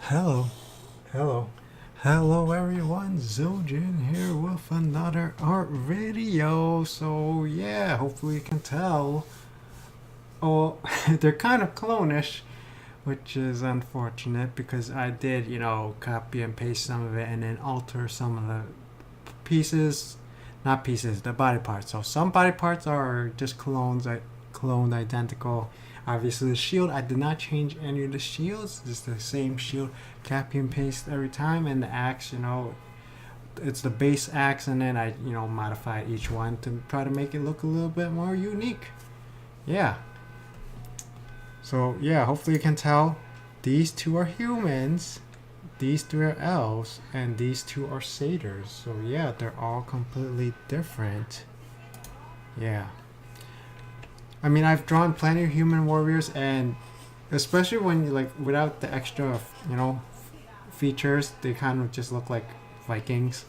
Hello, hello, hello everyone, Ziljin here with another art video. So yeah, hopefully you can tell. Oh, they're kind of clone-ish, which is unfortunate because I did, copy and paste some of it and then alter some of the pieces, not pieces, the body parts. So some body parts are just clones, cloned identical. Obviously the shield, I did not change any of the shields, just the same shield, copy and paste every time. And the axe, it's the base axe, and then I, modify each one to try to make it look a little bit more unique. Yeah. So yeah, hopefully you can tell these two are humans, these three are elves, and these two are satyrs. So yeah, they're all completely different. Yeah. I mean, I've drawn plenty of human warriors, and especially when you like without the extra, features, they kind of just look like Vikings.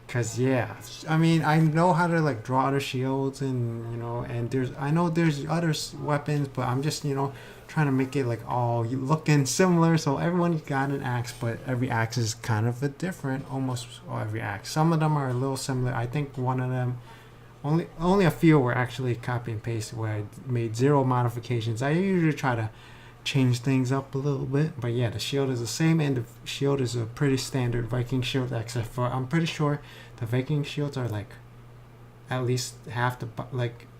Cause yeah, I mean, I know how to like draw other shields, and and I know there's other weapons, but I'm just trying to make it like all looking similar. So everyone got an axe, but every axe is kind of a different, almost every axe. Some of them are a little similar. I think one of them, only a few were actually copy and paste where I made zero modifications. I usually try to change things up a little bit, but yeah, the shield is the same, and the shield is a pretty standard Viking shield, except for I'm pretty sure the Viking shields are like at least half the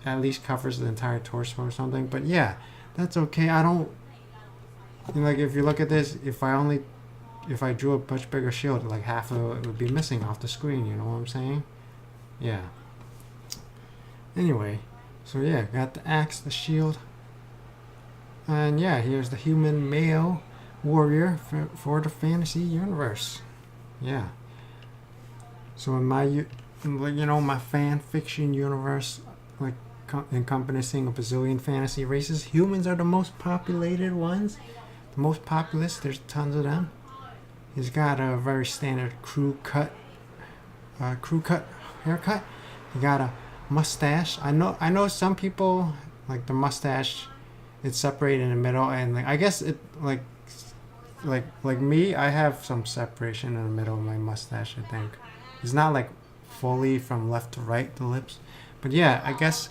at least covers the entire torso or something. But yeah, that's okay. I don't like if you look at this. If I drew a much bigger shield, like half of it would be missing off the screen. You know what I'm saying? Yeah. Anyway, so yeah, got the axe, the shield, and yeah, here's the human male warrior for the fantasy universe. Yeah. So in my, my fan fiction universe, like encompassing a bazillion fantasy races, humans are the most populated ones, the most populous. There's tons of them. He's got a very standard crew cut haircut. He got a mustache. I know some people like the mustache. It's separated in the middle, and like I guess it like me. I have some separation in the middle of my mustache. I think it's not like fully from left to right the lips, but yeah, I guess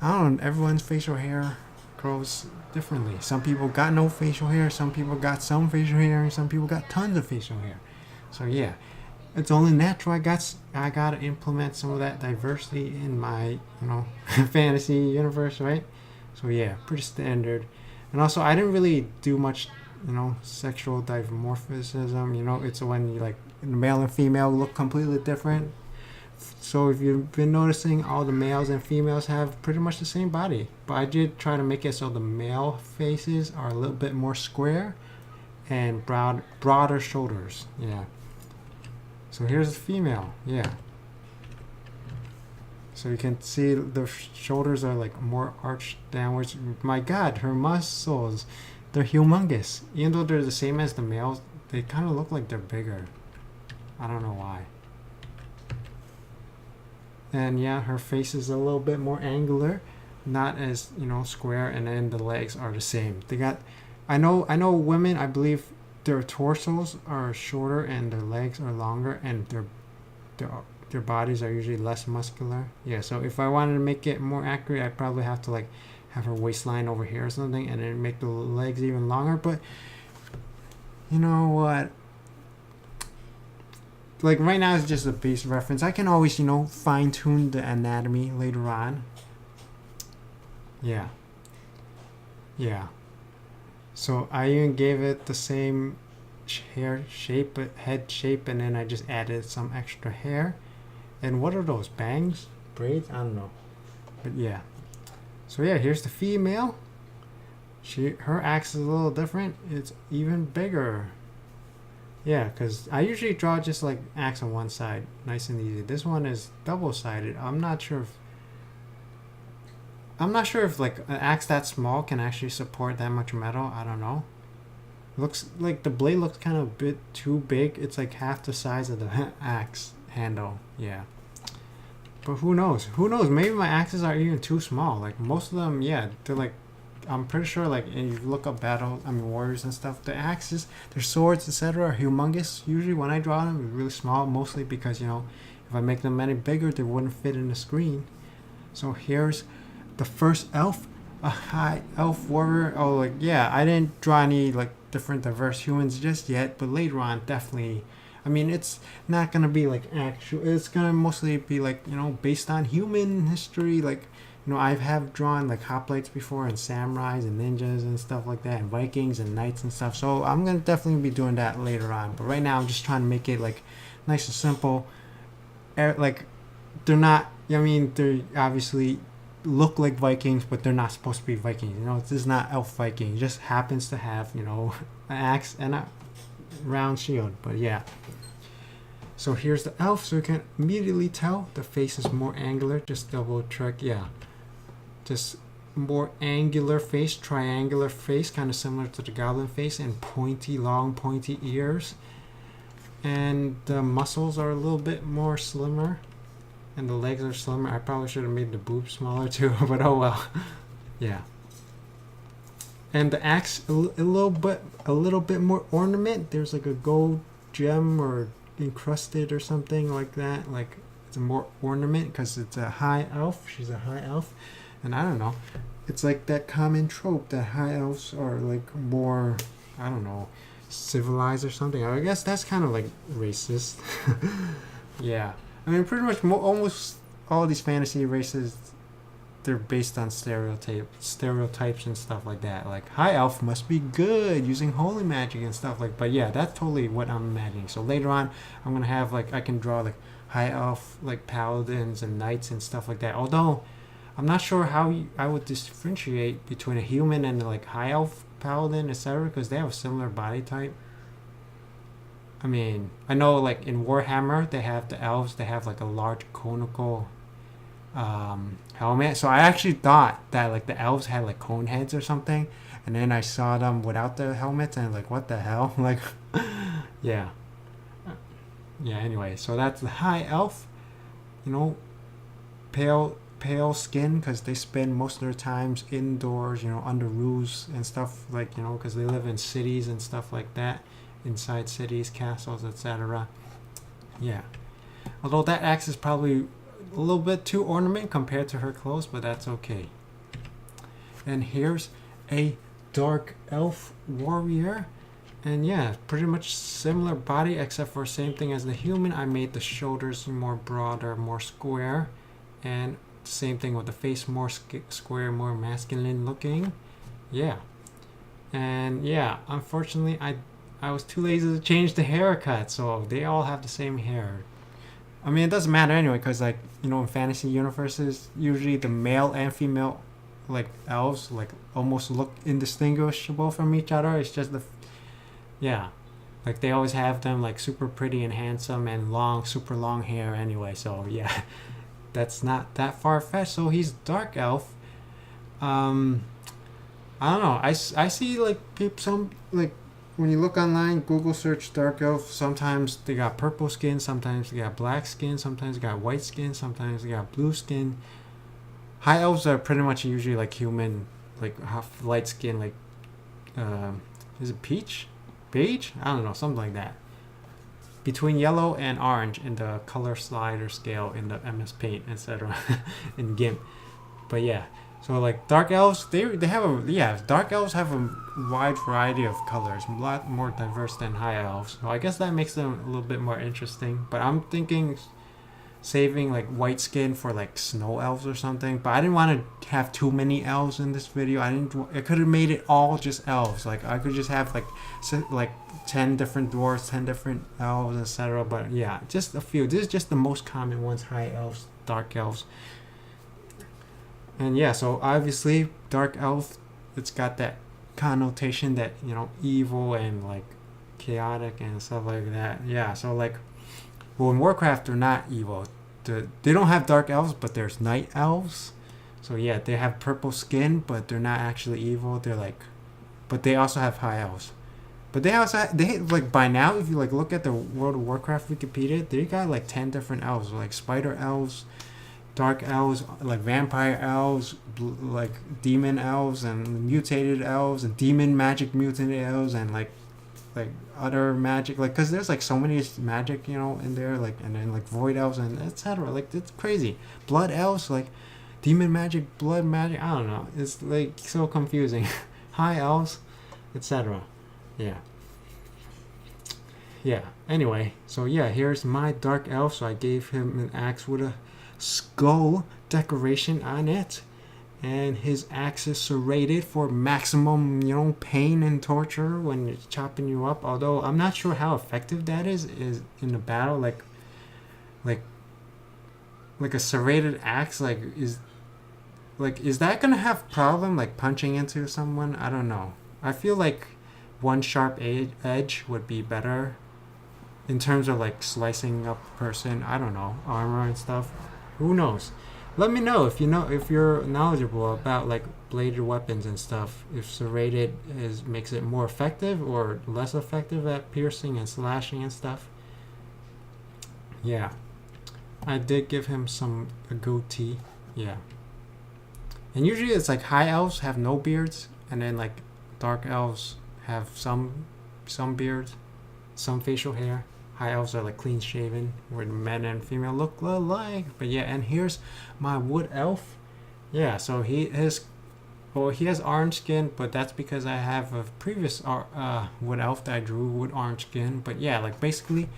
I don't know. Everyone's facial hair grows differently. Some people got no facial hair. Some people got some facial hair, and some people got tons of facial hair. So yeah, it's only natural. I gotta implement some of that diversity in my fantasy universe, right? So yeah, pretty standard. And also, I didn't really do much, sexual dimorphism. It's when you like male and female look completely different. So if you've been noticing, all the males and females have pretty much the same body. But I did try to make it so the male faces are a little bit more square and broader shoulders. Yeah. So here's the female. Yeah. So you can see the shoulders are like more arched downwards. My God, her muscles, they're humongous. Even though they're the same as the males, they kind of look like they're bigger. I don't know why. And yeah, her face is a little bit more angular, not as square. And then the legs are the same. They got, I know women. I believe their torsos are shorter and their legs are longer, and their bodies are usually less muscular. Yeah, so if I wanted to make it more accurate, I'd probably have to like have her waistline over here or something, and then make the legs even longer. But you know what? Like right now it's just a base reference. I can always fine tune the anatomy later on. Yeah. Yeah. So I even gave it the same hair shape, head shape, and then I just added some extra hair. And what are those, bangs? Braids? I don't know. But yeah. So yeah, here's the female. Her axe is a little different. It's even bigger. Yeah, because I usually draw just like axe on one side. Nice and easy. This one is double-sided. I'm not sure if like an axe that small can actually support that much metal. I don't know. Looks like the blade looks kind of a bit too big. It's like half the size of the axe handle. Yeah. But who knows? Who knows? Maybe my axes are even too small. Like most of them, yeah, they're like I'm pretty sure like if you look up warriors and stuff, the axes, their swords, etc. are humongous. Usually when I draw them, they're really small, mostly because if I make them any bigger, they wouldn't fit in the screen. So here's the first elf, a high elf warrior. Oh, like yeah, I didn't draw any like different diverse humans just yet, but later on definitely. I mean, it's not gonna be like actual. It's gonna mostly be like based on human history. Like I have drawn like hoplites before, and samurais and ninjas and stuff like that, and Vikings and knights and stuff. So I'm gonna definitely be doing that later on. But right now, I'm just trying to make it like nice and simple. Like they're not. I mean, they obviously look like Vikings, but they're not supposed to be Vikings. This is not elf Viking. It just happens to have an axe and a round shield. But yeah. So here's the elf, so you can immediately tell the face is more angular. Just double check, yeah. Just more angular face, triangular face, kind of similar to the goblin face, and long pointy ears. And the muscles are a little bit more slimmer, and the legs are slimmer. I probably should have made the boobs smaller too, but oh well. Yeah. And the axe, a little bit more ornament. There's like a gold gem or encrusted or something like that. Like it's a more ornament because it's a high elf. She's a high elf, and I don't know. It's like that common trope that high elves are like more, I don't know, civilized or something. I guess that's kind of like racist. Yeah, I mean pretty much almost all these fantasy races, they're based on stereotypes and stuff like that. Like high elf must be good using holy magic and stuff like. But yeah, that's totally what I'm imagining. So later on, I'm gonna have like I can draw like high elf like paladins and knights and stuff like that. Although I'm not sure how I would differentiate between a human and like high elf paladin, etc. Because they have a similar body type. I mean, I know like in Warhammer they have the elves. They have like a large conical helmet. So I actually thought that like the elves had like cone heads or something, and then I saw them without the helmets and like what the hell. Like yeah anyway, so that's the high elf. Pale skin because they spend most of their times indoors, under roofs and stuff, like because they live in cities and stuff like that, inside cities, castles, etc. Yeah, although that axe is probably a little bit too ornament compared to her clothes, but that's okay. And here's a dark elf warrior, and yeah, pretty much similar body except for same thing as the human. I made the shoulders more broader, more square, and same thing with the face, more square, more masculine looking. Yeah, and yeah, unfortunately I was too lazy to change the haircut, so they all have the same hair. I mean, it doesn't matter anyway, because like in fantasy universes, usually the male and female like elves like almost look indistinguishable from each other. It's just like they always have them like super pretty and handsome and super long hair anyway. So yeah, that's not that far fetched. So he's dark elf. I don't know. I see like some like. When you look online, Google search dark elf, sometimes they got purple skin, sometimes they got black skin, sometimes they got white skin, sometimes they got blue skin. High elves are pretty much usually like human, like half light skin, like, is it peach? Beige? I don't know, something like that. Between yellow and orange in the color slider scale in the MS Paint, etc. in GIMP. But yeah. So like dark elves, they have dark elves have a wide variety of colors, a lot more diverse than high elves. So I guess that makes them a little bit more interesting. But I'm thinking saving like white skin for like snow elves or something. But I didn't want to have too many elves in this video. I could have made it all just elves. Like I could just have like 10 different dwarves, 10 different elves, etc. But yeah, just a few. This is just the most common ones: high elves, dark elves. And yeah, so obviously dark elf, it's got that connotation that evil and like chaotic and stuff like that. Yeah, so like, well, in Warcraft they're not evil. They don't have dark elves, but there's night elves. So yeah, they have purple skin, but they're not actually evil. They're like, but they also have high elves. But they like by now, if you like look at the World of Warcraft Wikipedia, they got like 10 different elves, like spider elves, dark elves, like vampire elves, like demon elves, and mutated elves, and demon magic mutated elves, and like other magic, like, because there's like so many magic, you know, in there, like, and then like void elves and etc. Like, it's crazy. Blood elves, like demon magic, blood magic, I don't know, it's like so confusing. High elves, etc. Yeah. Yeah, anyway, so yeah, here's my dark elf. So I gave him an axe with a skull decoration on it, and his axe is serrated for maximum, you know, pain and torture when it's chopping you up. Although I'm not sure how effective that is in the battle. Like like a serrated axe, is that gonna have problem like punching into someone? I don't know. I feel like one sharp edge would be better in terms of like slicing up a person. I don't know, armor and stuff. Who knows? Let me know if you're knowledgeable about like bladed weapons and stuff. If serrated makes it more effective or less effective at piercing and slashing and stuff. Yeah, I did give him a goatee. Yeah, and usually it's like high elves have no beards, and then like dark elves have some beards, some facial hair. High elves are like clean shaven, where men and female look alike. But yeah, and here's my wood elf. Yeah, so he has orange skin, but that's because I have a previous wood elf that I drew with orange skin. But yeah, like basically,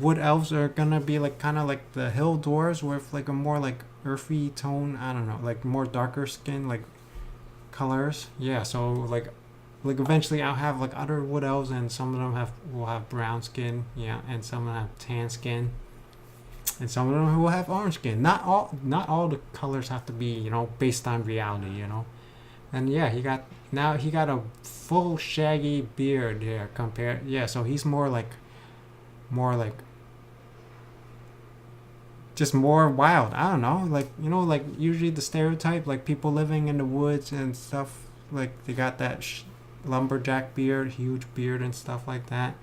wood elves are gonna be like kind of like the hill dwarves with like a more like earthy tone. I don't know, like more darker skin like colors. Yeah, so like eventually I'll have like other wood elves, and some of them will have brown skin, yeah, and some of them have tan skin, and some of them will have orange skin. Not all the colors have to be, you know, based on reality, you know. And yeah, he got a full shaggy beard here compared. Yeah, so he's more like just more wild. I don't know, like, you know, like usually the stereotype, like people living in the woods and stuff, like they got that lumberjack beard, huge beard and stuff like that.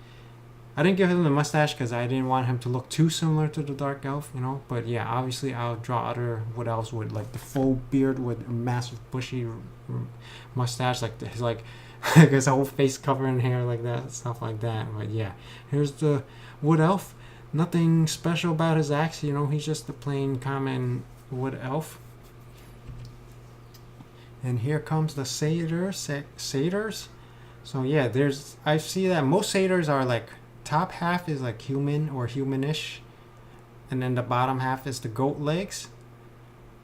I didn't give him the mustache because I didn't want him to look too similar to the dark elf, you know. But yeah, obviously I'll draw other wood elves with like the full beard with a massive bushy mustache, like his whole face covered in hair like that, stuff like that. But yeah, here's the wood elf. Nothing special about his axe, you know. He's just a plain common wood elf. And here comes the satyrs. So yeah, I see that most satyrs are like, top half is like human or humanish, and then the bottom half is the goat legs.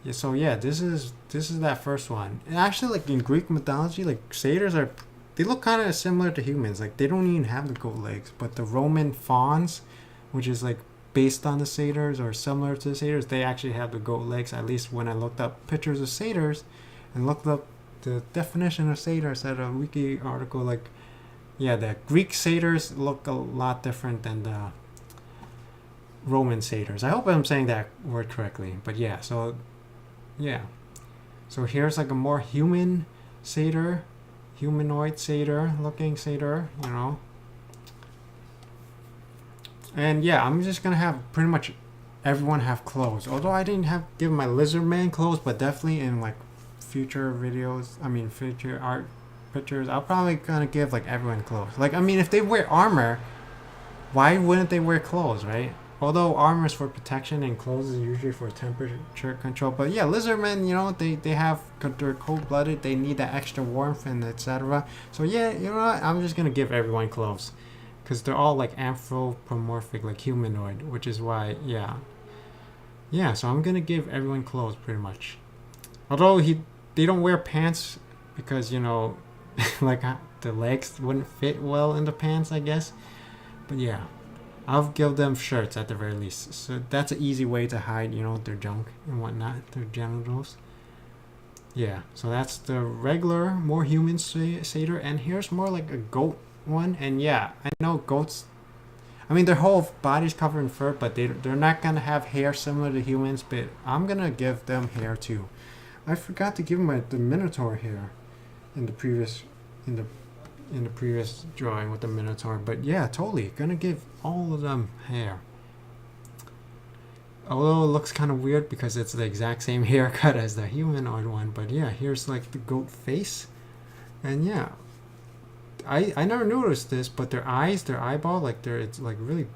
Yeah, so yeah, this is that first one. And actually, like in Greek mythology, like satyrs they look kind of similar to humans. Like they don't even have the goat legs, but the Roman fauns, which is like based on the satyrs or similar to the satyrs, they actually have the goat legs. At least when I looked up pictures of satyrs and looked up the definition of satyrs at a wiki article, like, yeah, the Greek satyrs look a lot different than the Roman satyrs. I hope I'm saying that word correctly. But yeah, so yeah, so here's like a more humanoid satyr looking satyr, you know. And yeah, I'm just gonna have pretty much everyone have clothes. Although I didn't give my lizard man clothes, but definitely in like future art pictures, I'll probably gonna give like everyone clothes. Like, I mean, if they wear armor, why wouldn't they wear clothes, right? Although armor is for protection and clothes is usually for temperature control. But yeah, lizardmen, you know, they're cold-blooded. They need that extra warmth and etc. So yeah, you know what? I'm just gonna give everyone clothes, because they're all like anthropomorphic, like humanoid, which is why, yeah. So I'm gonna give everyone clothes pretty much. Although they don't wear pants because, you know, like the legs wouldn't fit well in the pants, I guess. But yeah, I'll give them shirts at the very least. So that's an easy way to hide, you know, their junk and whatnot, their genitals. Yeah, so that's the regular, more human satyr. And here's more like a goat one. And yeah, I know goats, I mean, their whole body's covered in fur, but they're not gonna have hair similar to humans. But I'm gonna give them hair too. I forgot to give them the Minotaur hair in the previous drawing with the Minotaur. But yeah, totally gonna give all of them hair. Although it looks kind of weird because it's the exact same haircut as the humanoid one. But yeah, here's like the goat face. And yeah, I never noticed this, but their eyes, their eyeball, like it's like really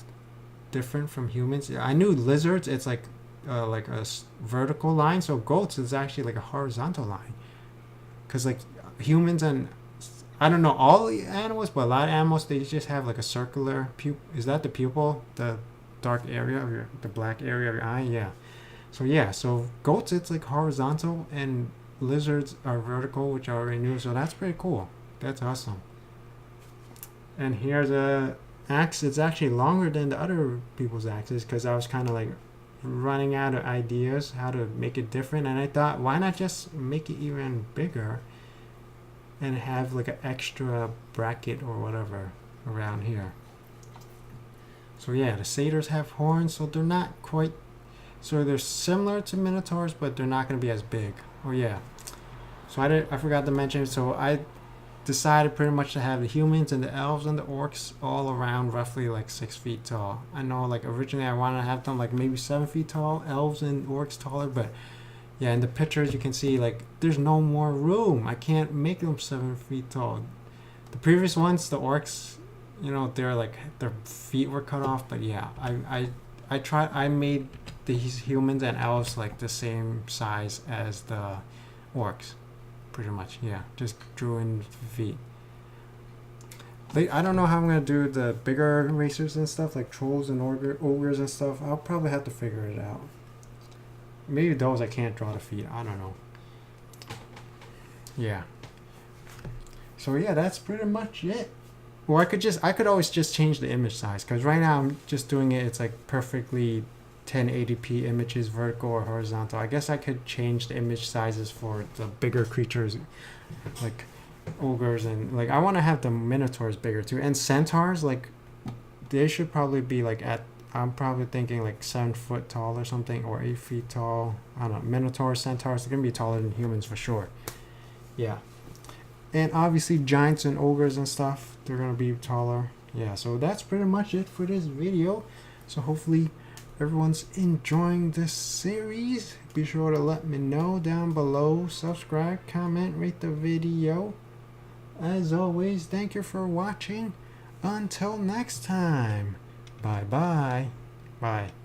different from humans. I knew lizards, it's like a vertical line. So goats is actually like a horizontal line. Because like humans and I don't know all the animals, but a lot of animals they just have like a circular pupil. Is that the pupil? The dark area of the black area of your eye? Yeah. So yeah, so goats it's like horizontal and lizards are vertical, which I already knew. So that's pretty cool. That's awesome. And here's a axe. It's actually longer than the other people's axes because I was kind of like running out of ideas how to make it different, and I thought why not just make it even bigger and have like an extra bracket or whatever around here. So yeah, the satyrs have horns, so they're not quite, so they're similar to minotaurs, but they're not going to be as big. Oh yeah, so I forgot to mention, so I decided pretty much to have the humans and the elves and the orcs all around roughly like 6 feet tall. I know like originally I wanted to have them like maybe 7 feet tall, elves and orcs taller, but yeah, in the pictures you can see like there's no more room. I can't make them 7 feet tall. The previous ones, the orcs, you know, they're like their feet were cut off. But yeah, I made these humans and elves like the same size as the orcs, pretty much. Yeah, just drew in feet. I don't know how I'm gonna do the bigger racers and stuff like trolls and ogres and stuff. I'll probably have to figure it out. Maybe those I can't draw the feet. I don't know. Yeah. So yeah, that's pretty much it. Or I could always just change the image size because right now I'm just doing it. It's like perfectly 1080p images, vertical or horizontal. I guess I could change the image sizes for the bigger creatures, like ogres and like I want to have the minotaurs bigger too, and centaurs. Like they should probably be like at. I'm probably thinking like 7 foot tall or something, or 8 feet tall. I don't know. Minotaurs, centaurs, they're gonna be taller than humans for sure. Yeah. And obviously giants and ogres and stuff, they're gonna be taller. Yeah, so that's pretty much it for this video. So hopefully everyone's enjoying this series. Be sure to let me know down below. Subscribe, comment, rate the video. As always, thank you for watching. Until next time. Bye-bye. Bye.